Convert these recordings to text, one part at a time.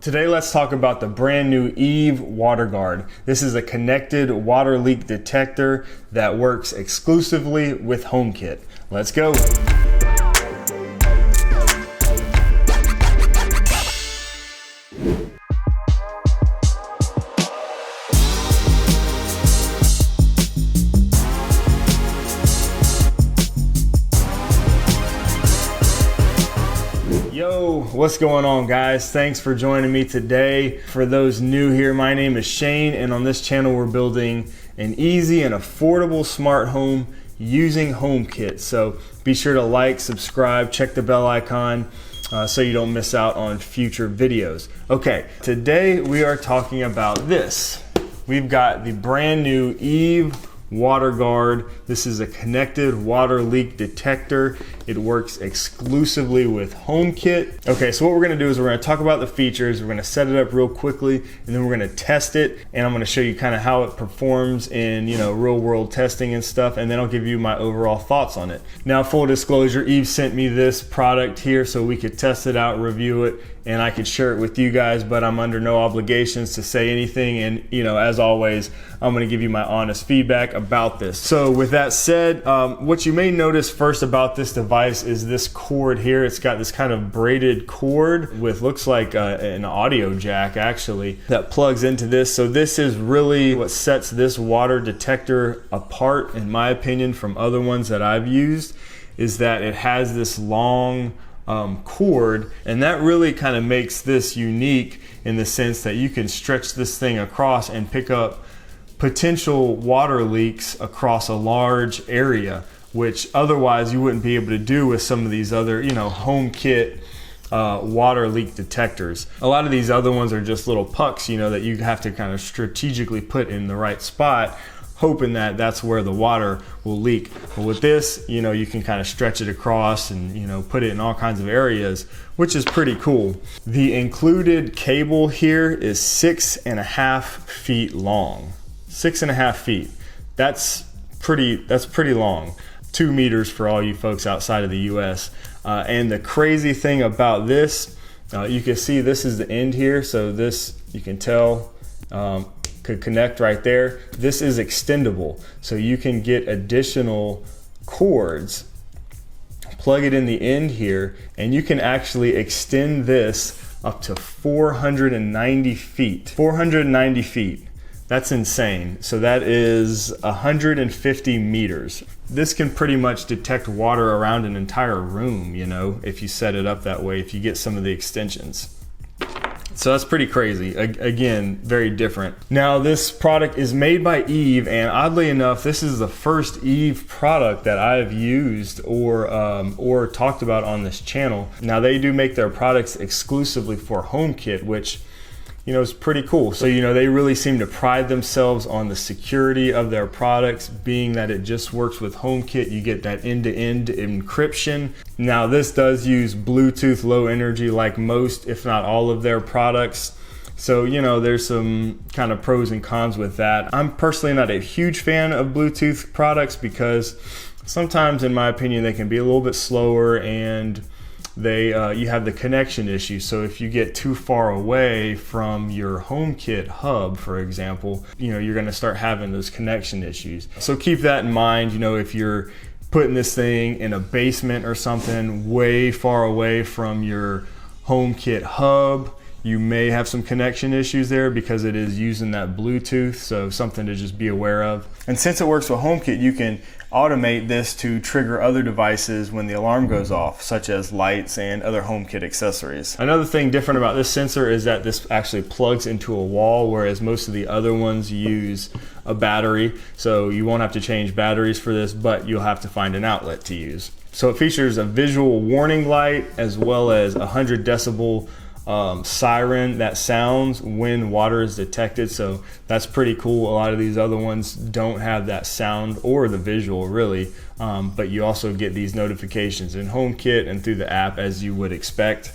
Today let's talk about the brand new Eve Waterguard. This is a connected water leak detector that works exclusively with HomeKit. Let's go. Yo, what's going on, guys? Thanks for joining me today. For those new here, my name is Shane, and on this channel we're building an easy and affordable smart home using HomeKit. So be sure to like, subscribe, check the bell icon so you don't miss out on future videos. Okay, today we are talking about this. We've got the brand new Eve Waterguard. This is a connected water leak detector. It works exclusively with HomeKit. Okay, so what we're gonna do is we're gonna talk about the features, we're gonna set it up real quickly, and then we're gonna test it, and I'm gonna show you kind of how it performs in, real world testing and stuff, and then I'll give you my overall thoughts on it. Now, full disclosure, Eve sent me this product here so we could test it out, review it, and I could share it with you guys, but I'm under no obligations to say anything, and as always, I'm gonna give you my honest feedback about this. So with that said, what you may notice first about this device is this cord here. It's got this kind of braided cord with looks like an audio jack actually that plugs into this. So this is really what sets this water detector apart, in my opinion, from other ones that I've used, is that it has this long cord, and that really kind of makes this unique in the sense that you can stretch this thing across and pick up potential water leaks across a large area, which otherwise you wouldn't be able to do with some of these other, HomeKit water leak detectors. A lot of these other ones are just little pucks, that you have to kind of strategically put in the right spot, hoping that that's where the water will leak. But with this, you can kind of stretch it across and, put it in all kinds of areas, which is pretty cool. The included cable here is 6.5 feet long. 6.5 feet. That's pretty long. 2 meters for all you folks outside of the US. And the crazy thing about this, you can see this is the end here. So this, you can tell, could connect right there. This is extendable. So you can get additional cords, plug it in the end here, and you can actually extend this up to 490 feet. 490 feet. That's insane. So that is 150 meters. This can pretty much detect water around an entire room, if you set it up that way, if you get some of the extensions. So that's pretty crazy. Again, very different. Now, this product is made by Eve, and oddly enough, this is the first Eve product that I've used or talked about on this channel. Now, they do make their products exclusively for HomeKit, which is pretty cool. So, they really seem to pride themselves on the security of their products, being that it just works with HomeKit. You get that end-to-end encryption. Now, this does use Bluetooth low energy like most, if not all of their products. So, there's some kind of pros and cons with that. I'm personally not a huge fan of Bluetooth products because sometimes, in my opinion, they can be a little bit slower, and you have the connection issue. So if you get too far away from your HomeKit hub, for example, you're going to start having those connection issues. So keep that in mind. If you're putting this thing in a basement or something way far away from your HomeKit hub, you may have some connection issues there because it is using that Bluetooth, so something to just be aware of. And since it works with HomeKit, you can automate this to trigger other devices when the alarm goes off, such as lights and other HomeKit accessories. Another thing different about this sensor is that this actually plugs into a wall, whereas most of the other ones use a battery. So you won't have to change batteries for this, but you'll have to find an outlet to use. So it features a visual warning light as well as 100 decibel siren that sounds when water is detected. So that's pretty cool. A lot of these other ones don't have that sound or the visual really, but you also get these notifications in HomeKit and through the app, as you would expect.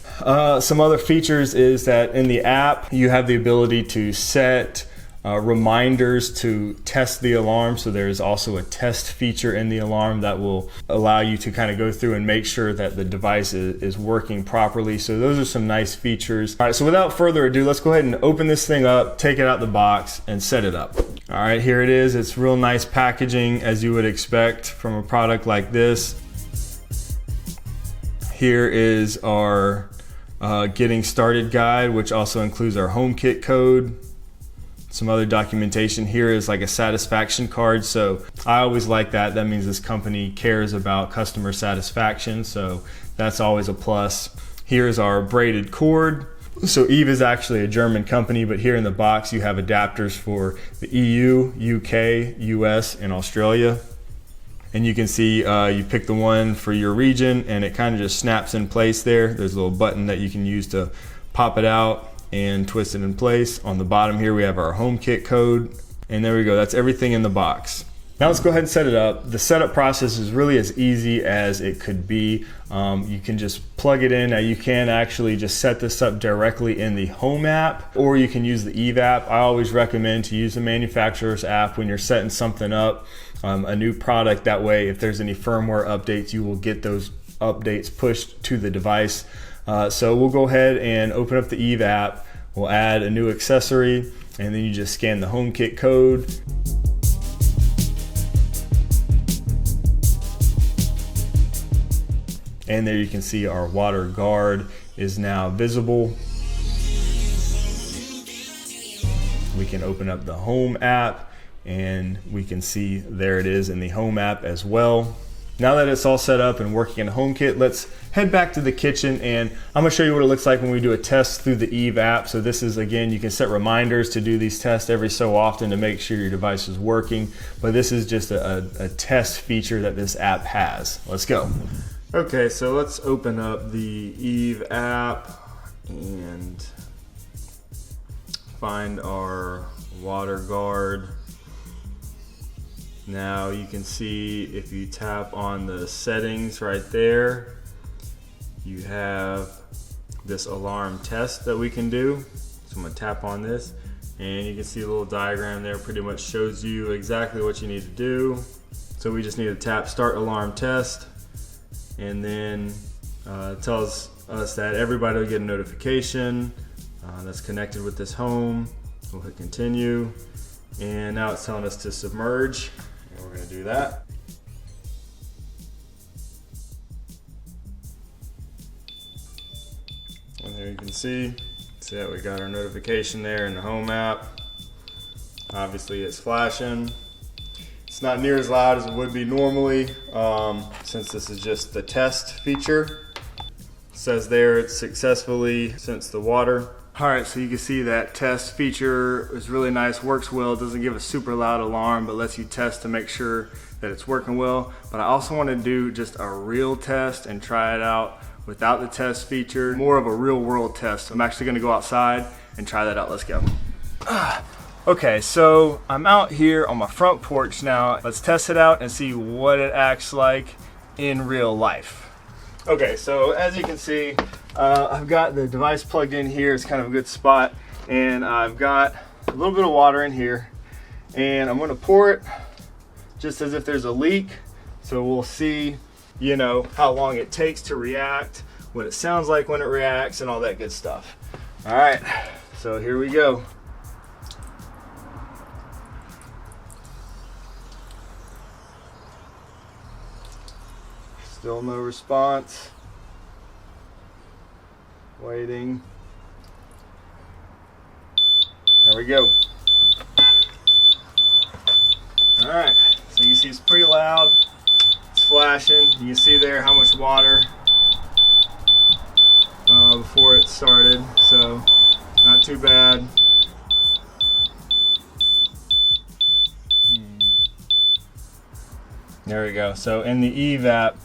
Some other features is that in the app you have the ability to set reminders to test the alarm. So there's also a test feature in the alarm that will allow you to kind of go through and make sure that the device is working properly. So those are some nice features. All right, so without further ado, let's go ahead and open this thing up, take it out the box, and set it up. All right, here it is. It's real nice packaging, as you would expect from a product like this. Here is our getting started guide, which also includes our HomeKit code. Some other documentation. Here is like a satisfaction card, so I always like that. That means this company cares about customer satisfaction, so that's always a plus. Here's our braided cord. So Eve is actually a German company, but here in the box you have adapters for the EU, UK, US, and Australia. And you can see you pick the one for your region and it kind of just snaps in place there. There's a little button that you can use to pop it out and twist it in place. On the bottom here we have our HomeKit code, and there we go. That's everything in the box. Now let's go ahead and set it up. The setup process is really as easy as it could be. You can just plug it in. Now you can actually just set this up directly in the Home app, or you can use the Eve app. I always recommend to use the manufacturer's app when you're setting something up, a new product. That way if there's any firmware updates, you will get those updates pushed to the device. So we'll go ahead and open up the Eve app. We'll add a new accessory, and then you just scan the HomeKit code. And there you can see our Waterguard is now visible. We can open up the Home app and we can see there it is in the Home app as well. Now that it's all set up and working in HomeKit, let's head back to the kitchen, and I'm gonna show you what it looks like when we do a test through the Eve app. So this is, again, you can set reminders to do these tests every so often to make sure your device is working, but this is just a test feature that this app has. Let's go. Okay, so let's open up the Eve app and find our Waterguard. Now you can see if you tap on the settings right there, you have this alarm test that we can do. So I'm gonna tap on this and you can see a little diagram there, pretty much shows you exactly what you need to do. So we just need to tap start alarm test, and then it tells us that everybody will get a notification that's connected with this home. We'll hit continue, and now it's telling us to submerge. We're going to do that. And there you can see that we got our notification there in the Home app. Obviously it's flashing. It's not near as loud as it would be normally, since this is just the test feature. It says there it's successfully sensed the water. Alright, so you can see that test feature is really nice, works well. It doesn't give a super loud alarm, but lets you test to make sure that it's working well. But I also want to do just a real test and try it out without the test feature. More of a real world test. I'm actually going to go outside and try that out. Let's go. Okay, so I'm out here on my front porch now. Let's test it out and see what it acts like in real life. Okay, so as you can see, I've got the device plugged in here. It's kind of a good spot, and I've got a little bit of water in here, and I'm going to pour it just as if there's a leak. So we'll see, you know, how long it takes to react, what it sounds like when it reacts, and all that good stuff. All right, so here we go. Still no response. Waiting. There we go. All right, so you see it's pretty loud. It's flashing. You can see there how much water before it started, so not too bad. There we go. So in the Eve app,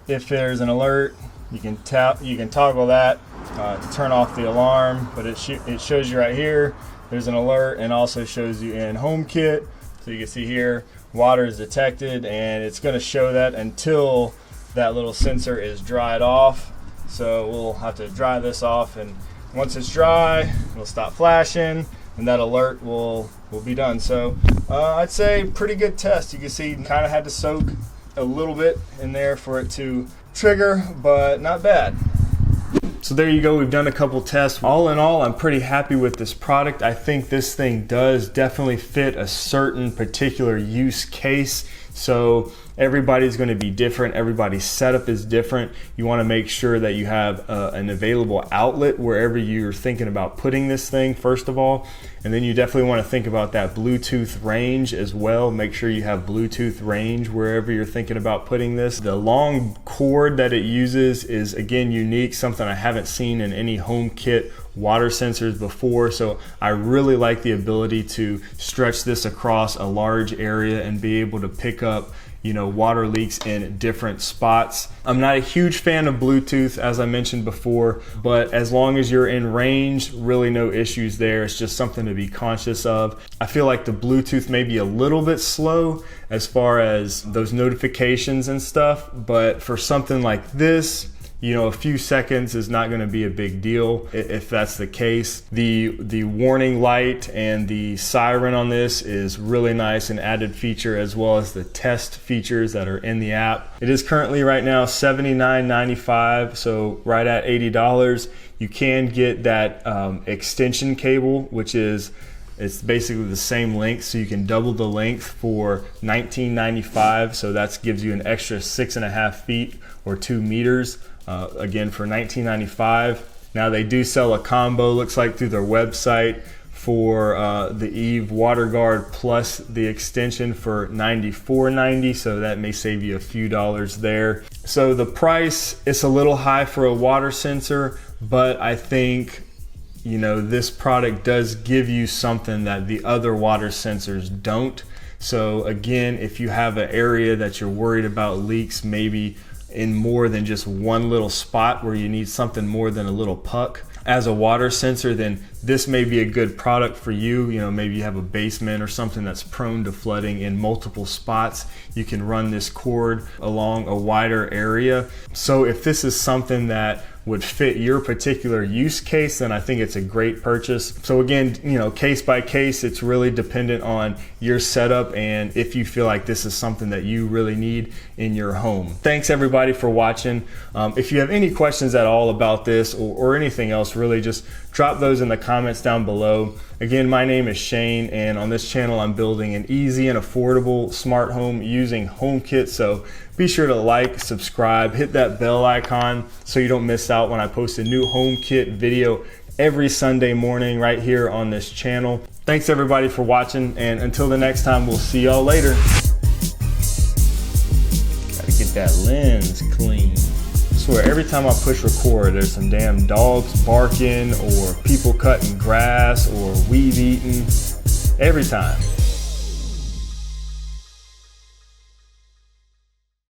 if there's an alert, you can toggle that to turn off the alarm, but it shows you right here there's an alert, and also shows you in HomeKit. So you can see here water is detected, and it's going to show that until that little sensor is dried off. So we'll have to dry this off, and once it's dry, it'll stop flashing. and that alert will be done. So I'd say pretty good test. You can see kind of had to soak a little bit in there for it to trigger, but not bad. So there you go, we've done a couple tests. All in all, I'm pretty happy with this product. I think this thing does definitely fit a certain particular use case. So everybody's going to be different. Everybody's setup is different. You want to make sure that you have an available outlet wherever you're thinking about putting this thing, first of all. And then you definitely want to think about that Bluetooth range as well. Make sure you have Bluetooth range wherever you're thinking about putting this. The long cord that it uses is, again, unique, something I haven't seen in any HomeKit water sensors before. So I really like the ability to stretch this across a large area and be able to pick up, you know, water leaks in different spots. I'm not a huge fan of Bluetooth, as I mentioned before, but as long as you're in range, really no issues there. It's just something to be conscious of. I feel like the Bluetooth may be a little bit slow as far as those notifications and stuff, but for something like this, you know, a few seconds is not going to be a big deal if that's the case. The warning light and the siren on this is really nice, an added feature, as well as the test features that are in the app. It is currently right now $79.95, so right at $80. You can get that extension cable, which is, it's basically the same length, so you can double the length for $19.95. So that gives you an extra 6.5 feet or 2 meters. Again, for $19.95. Now they do sell a combo, looks like, through their website for the Eve Waterguard plus the extension for $94.90. So that may save you a few dollars there. So the price is a little high for a water sensor, but I think, you know, this product does give you something that the other water sensors don't. So again, if you have an area that you're worried about leaks, maybe in more than just one little spot where you need something more than a little puck as a water sensor, then this may be a good product for you. You know, maybe you have a basement or something that's prone to flooding in multiple spots. You can run this cord along a wider area. So if this is something that would fit your particular use case, then I think it's a great purchase. So again, you know, case by case, it's really dependent on your setup and if you feel like this is something that you really need in your home. Thanks everybody for watching. If you have any questions at all about this or anything else, really just drop those in the comments down below. Again, my name is Shane, and on this channel I'm building an easy and affordable smart home using HomeKit. So be sure to like, subscribe, hit that bell icon so you don't miss out when I post a new HomeKit video every Sunday morning right here on this channel. Thanks everybody for watching, and until the next time, we'll see y'all later. Gotta get that lens clean. I swear, every time I push record, there's some damn dogs barking or people cutting grass or weed eating. Every time.